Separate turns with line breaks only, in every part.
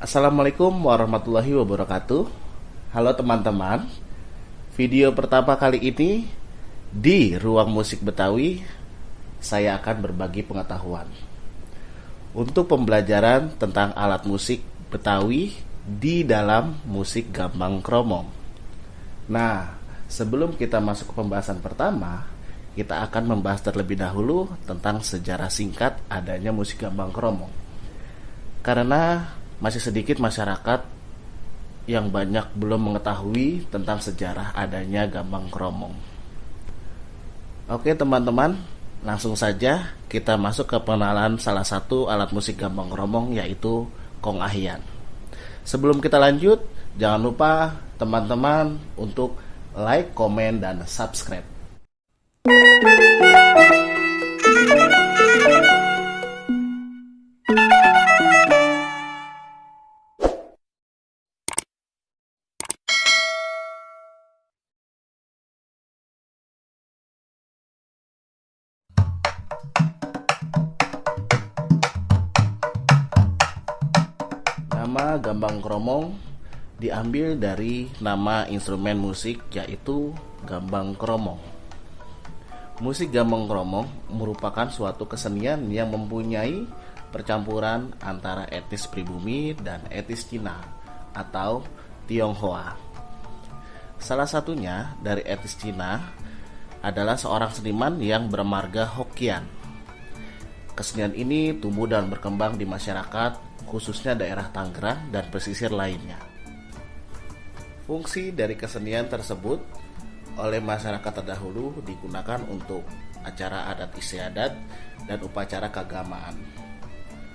Assalamualaikum warahmatullahi wabarakatuh. Halo teman-teman. Video pertama kali ini di Ruang Musik Betawi, saya akan berbagi pengetahuan untuk pembelajaran tentang alat musik Betawi di dalam musik gambang kromong. Nah, sebelum kita masuk ke pembahasan pertama, kita akan membahas terlebih dahulu tentang sejarah singkat adanya musik gambang kromong. Karena masih sedikit masyarakat yang banyak belum mengetahui tentang sejarah adanya gambang kromong. Oke teman-teman, langsung saja kita masuk ke pengenalan salah satu alat musik gambang kromong, yaitu kong ahyan. Sebelum kita lanjut, jangan lupa teman-teman untuk like, komen, dan subscribe. Nama gambang kromong diambil dari nama instrumen musik, yaitu gambang kromong. Musik gambang kromong merupakan suatu kesenian yang mempunyai percampuran antara etnis pribumi dan etnis Cina atau Tionghoa. Salah satunya dari etnis Cina adalah seorang seniman yang bermarga Hokkien. Kesenian ini tumbuh dan berkembang di masyarakat, khususnya daerah Tangerang dan pesisir lainnya. Fungsi dari kesenian tersebut oleh masyarakat terdahulu digunakan untuk acara adat istiadat dan upacara keagamaan.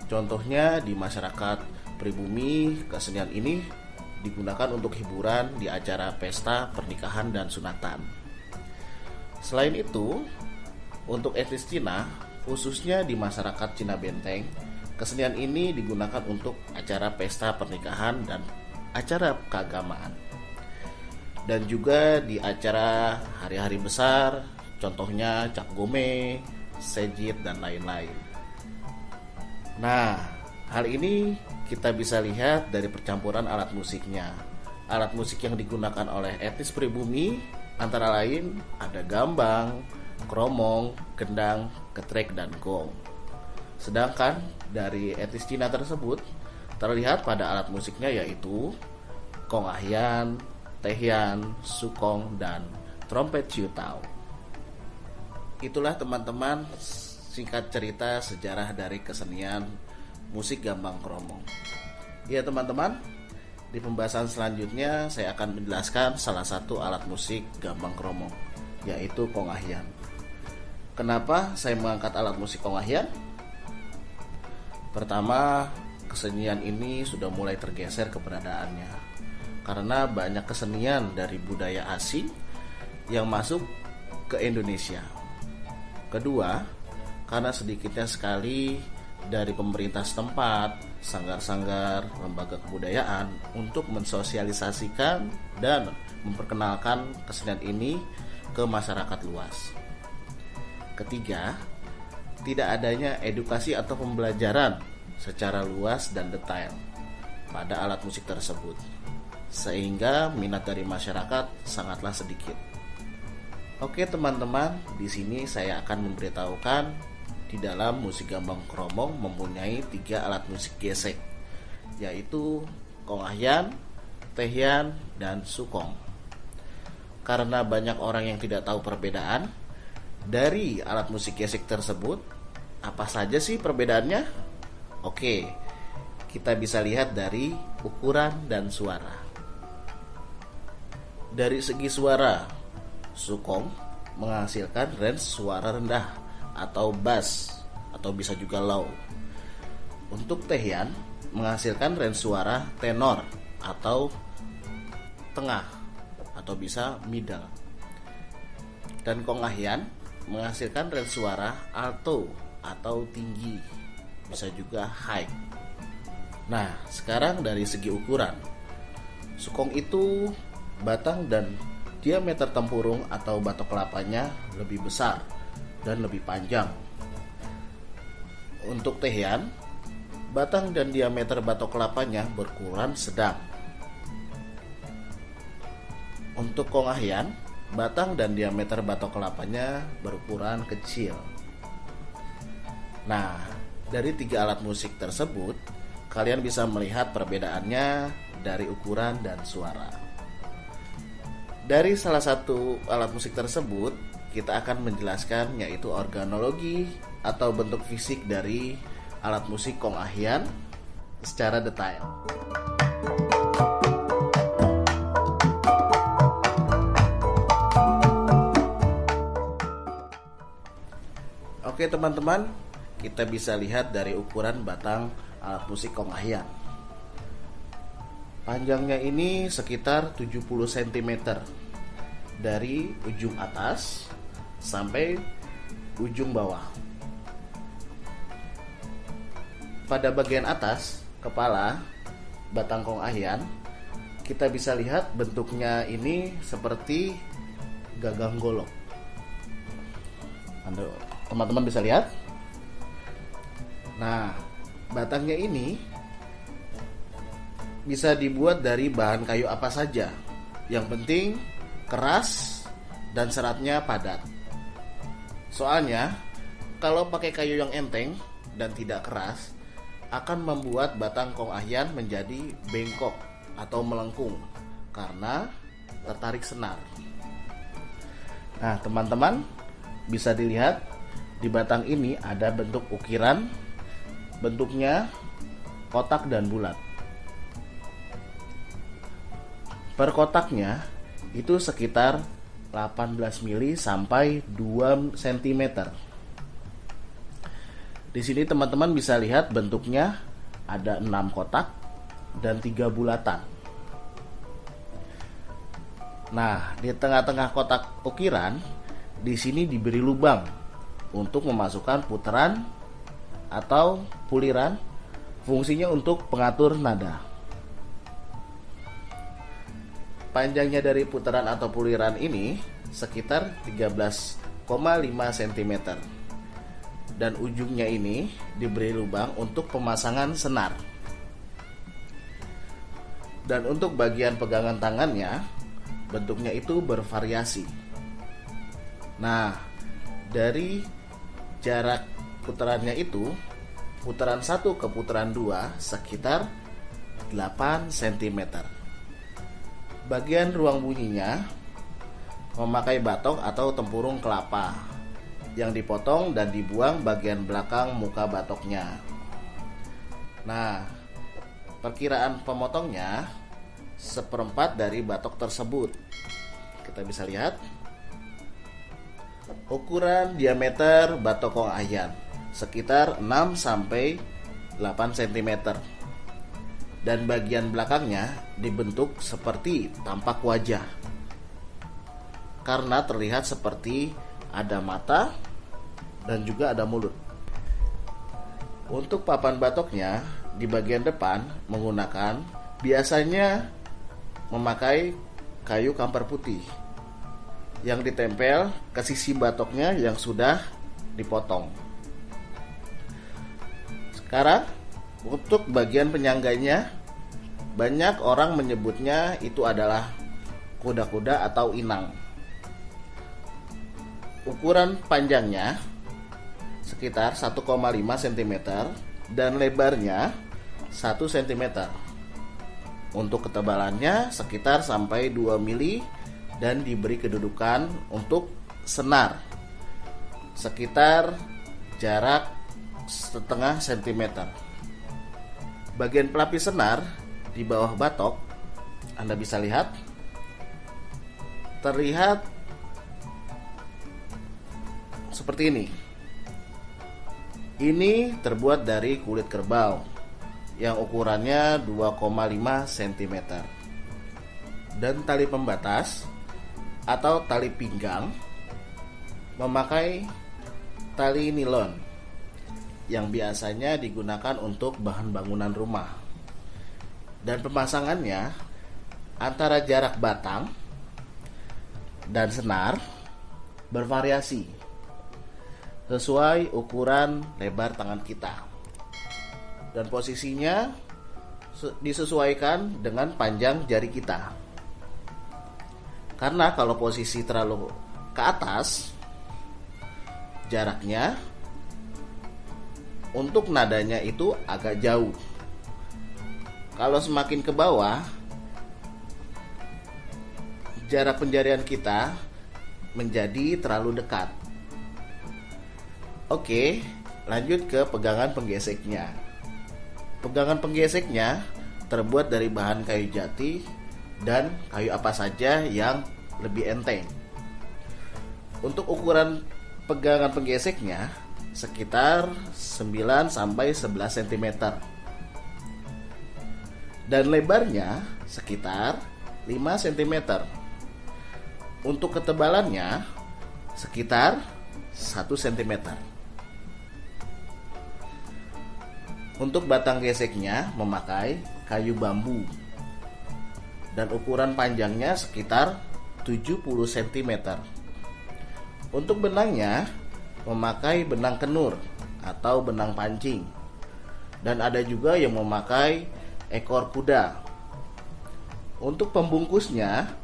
Contohnya di masyarakat pribumi, kesenian ini digunakan untuk hiburan di acara pesta, pernikahan, dan sunatan. Selain itu, untuk etnis Cina, khususnya di masyarakat Cina Benteng, kesenian ini digunakan untuk acara pesta pernikahan dan acara keagamaan. Dan juga di acara hari-hari besar, contohnya Cap Gome, Sejid, dan lain-lain. Nah, hal ini kita bisa lihat dari percampuran alat musiknya. Alat musik yang digunakan oleh etnis pribumi antara lain ada gambang, kromong, gendang, getrek, dan gong. Sedangkan dari etnis Cina tersebut terlihat pada alat musiknya yaitu kong ahyan, tehyan, sukong, dan trompet ciutao. Itulah teman-teman singkat cerita sejarah dari kesenian musik gambang kromong. Ya teman-teman, di pembahasan selanjutnya saya akan menjelaskan salah satu alat musik gambang kromong, yaitu kong ahyan. Kenapa saya mengangkat alat musik kong ahyan? Pertama, kesenian ini sudah mulai tergeser keberadaannya karena banyak kesenian dari budaya asing yang masuk ke Indonesia. Kedua, karena sedikitnya sekali dari pemerintah setempat, sanggar-sanggar, lembaga kebudayaan untuk mensosialisasikan dan memperkenalkan kesenian ini ke masyarakat luas. Ketiga, tidak adanya edukasi atau pembelajaran secara luas dan detail pada alat musik tersebut, sehingga minat dari masyarakat sangatlah sedikit. Oke teman-teman, di sini saya akan memberitahukan di dalam musik gambang kromong mempunyai 3 alat musik gesek, yaitu kong ahyan, tehyan, dan sukong. Karena banyak orang yang tidak tahu perbedaan dari alat musik gesek tersebut, apa saja sih perbedaannya? Oke, kita bisa lihat dari ukuran dan suara. Dari segi suara, sukong menghasilkan range suara rendah atau bass, atau bisa juga low. Untuk tehyan menghasilkan range suara tenor atau tengah, atau bisa middle. Dan kong ahyan menghasilkan range suara alto atau tinggi, bisa juga high. Nah, sekarang dari segi ukuran, sukong itu batang dan diameter tempurung atau batok kelapanya lebih besar dan lebih panjang. Untuk tehyan, batang dan diameter batok kelapanya berukuran sedang. Untuk kong ahyan, batang dan diameter batok kelapanya berukuran kecil. Nah, dari 3 alat musik tersebut, kalian bisa melihat perbedaannya dari ukuran dan suara. Dari salah satu alat musik tersebut, kita akan menjelaskan yaitu organologi atau bentuk fisik dari alat musik kong ahyan secara detail. Oke teman-teman, kita bisa lihat dari ukuran batang alat musik kong ahyan. Panjangnya ini sekitar 70 cm dari ujung atas sampai ujung bawah. Pada bagian atas kepala batang kong ahyan, kita bisa lihat bentuknya ini seperti gagang golok. Teman-teman bisa lihat. Nah, batangnya ini bisa dibuat dari bahan kayu apa saja. Yang penting keras dan seratnya padat. Soalnya, kalau pakai kayu yang enteng dan tidak keras, akan membuat batang kong ahyan menjadi bengkok atau melengkung karena tertarik senar. Nah, teman-teman bisa dilihat di batang ini ada bentuk ukiran, bentuknya kotak dan bulat. Per kotaknya itu sekitar 18 mili sampai 2 cm. Di sini teman-teman bisa lihat bentuknya ada 6 kotak dan 3 bulatan. Nah, di tengah-tengah kotak ukiran di sini diberi lubang untuk memasukkan putaran atau puliran, fungsinya untuk pengatur nada. Panjangnya dari putaran atau puliran ini sekitar 13,5 cm. Dan ujungnya ini diberi lubang untuk pemasangan senar. Dan untuk bagian pegangan tangannya, bentuknya itu bervariasi. Nah, dari jarak putarannya itu, putaran 1 ke putaran 2 sekitar 8 cm. Bagian ruang bunyinya memakai batok atau tempurung kelapa yang dipotong dan dibuang bagian belakang muka batoknya. Nah, perkiraan pemotongnya 1/4 dari batok tersebut. Kita bisa lihat ukuran diameter batok kong ahyan sekitar 6 sampai 8 cm. Dan bagian belakangnya dibentuk seperti tampak wajah. Karena terlihat seperti ada mata dan juga ada mulut. Untuk papan batoknya di bagian depan menggunakan biasanya memakai kayu kampar putih yang ditempel ke sisi batoknya yang sudah dipotong. Sekarang untuk bagian penyangganya, banyak orang menyebutnya itu adalah kuda-kuda atau inang. Ukuran panjangnya sekitar 1,5 cm dan lebarnya 1 cm. Untuk ketebalannya sekitar sampai 2 mili dan diberi kedudukan untuk senar sekitar jarak 0,5 cm. Bagian pelapis senar di bawah batok Anda bisa lihat terlihat seperti ini. Ini terbuat dari kulit kerbau yang ukurannya 2,5 cm dan tali pembatas atau tali pinggang memakai tali nilon yang biasanya digunakan untuk bahan bangunan rumah. Dan pemasangannya antara jarak batang dan senar bervariasi sesuai ukuran lebar tangan kita. dan posisinya disesuaikan dengan panjang jari kita. Karena kalau posisi terlalu ke atas, jaraknya untuk nadanya itu agak jauh. Kalau semakin ke bawah, jarak penjarian kita menjadi terlalu dekat. Oke, lanjut ke pegangan penggeseknya. Pegangan penggeseknya terbuat dari bahan kayu jati dan kayu apa saja yang lebih enteng. Untuk ukuran pegangan penggeseknya sekitar 9 sampai 11 cm. Dan lebarnya sekitar 5 cm. Untuk ketebalannya sekitar 1 cm. Untuk batang geseknya memakai kayu bambu dan ukuran panjangnya sekitar 70 cm. Untuk benangnya memakai benang kenur atau benang pancing, dan ada juga yang memakai ekor kuda. Untuk pembungkusnya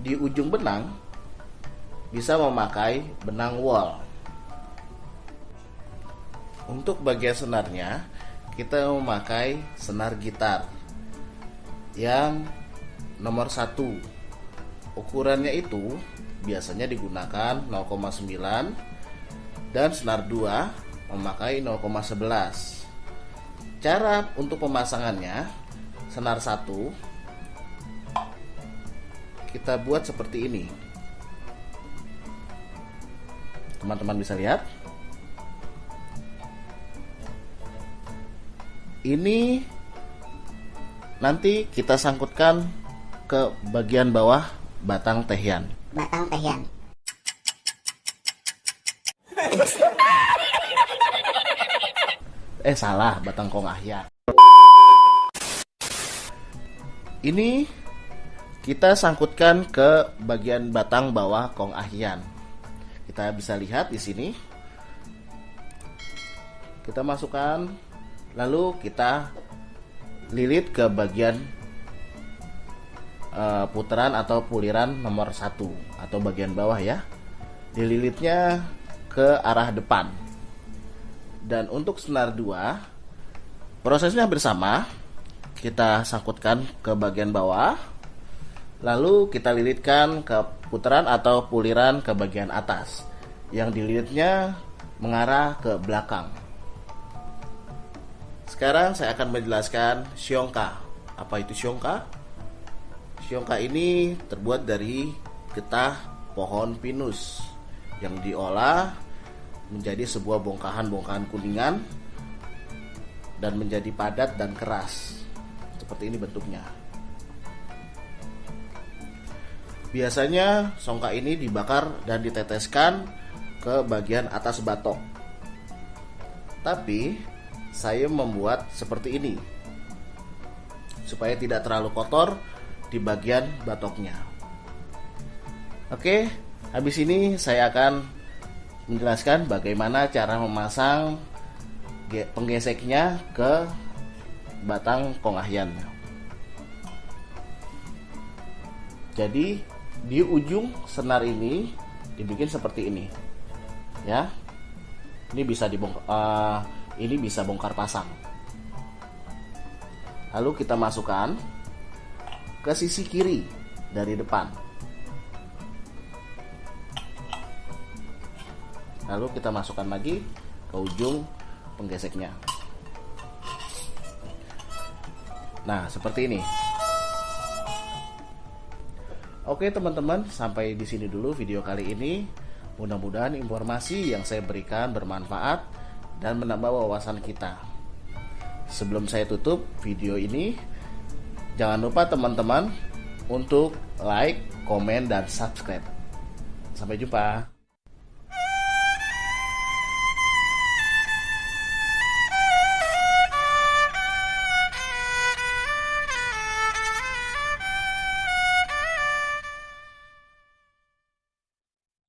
di ujung benang bisa memakai benang wol. Untuk bagian senarnya kita memakai senar gitar yang nomor 1. Ukurannya itu biasanya digunakan 0,9 dan senar 2 memakai 0,11. Cara untuk pemasangannya, senar 1 kita buat seperti ini. Teman-teman bisa lihat. Ini nanti kita sangkutkan ke bagian bawah batang tehian.
Batang tehian.
Salah, batang kong ahyan. Ini kita sangkutkan ke bagian batang bawah kong ahyan. Kita bisa lihat di sini. Kita masukkan, lalu kita lilit ke bagian putaran atau puliran nomor 1 atau bagian bawah ya. Dililitnya ke arah depan. Dan untuk senar 2 prosesnya bersama. Kita sangkutkan ke bagian bawah, lalu kita lilitkan ke putaran atau puliran ke bagian atas, yang dililitnya mengarah ke belakang. Sekarang saya akan menjelaskan siongka. Apa itu siongka? Siongka ini terbuat dari getah pohon pinus yang diolah menjadi sebuah bongkahan-bongkahan kuningan dan menjadi padat dan keras. Seperti ini bentuknya. Biasanya songka ini dibakar dan diteteskan ke bagian atas batok. Tapi saya membuat seperti ini supaya tidak terlalu kotor di bagian batoknya. Oke, habis ini saya akan menjelaskan bagaimana cara memasang penggeseknya ke batang kong ahyan. Jadi di ujung senar ini dibikin seperti ini, ya. Ini bisa bongkar pasang. Lalu kita masukkan ke sisi kiri dari depan. Lalu kita masukkan lagi ke ujung penggeseknya. Nah, seperti ini. Oke teman-teman, sampai di sini dulu video kali ini. Mudah-mudahan informasi yang saya berikan bermanfaat dan menambah wawasan kita. Sebelum saya tutup video ini, jangan lupa teman-teman untuk like, komen, dan subscribe. Sampai jumpa.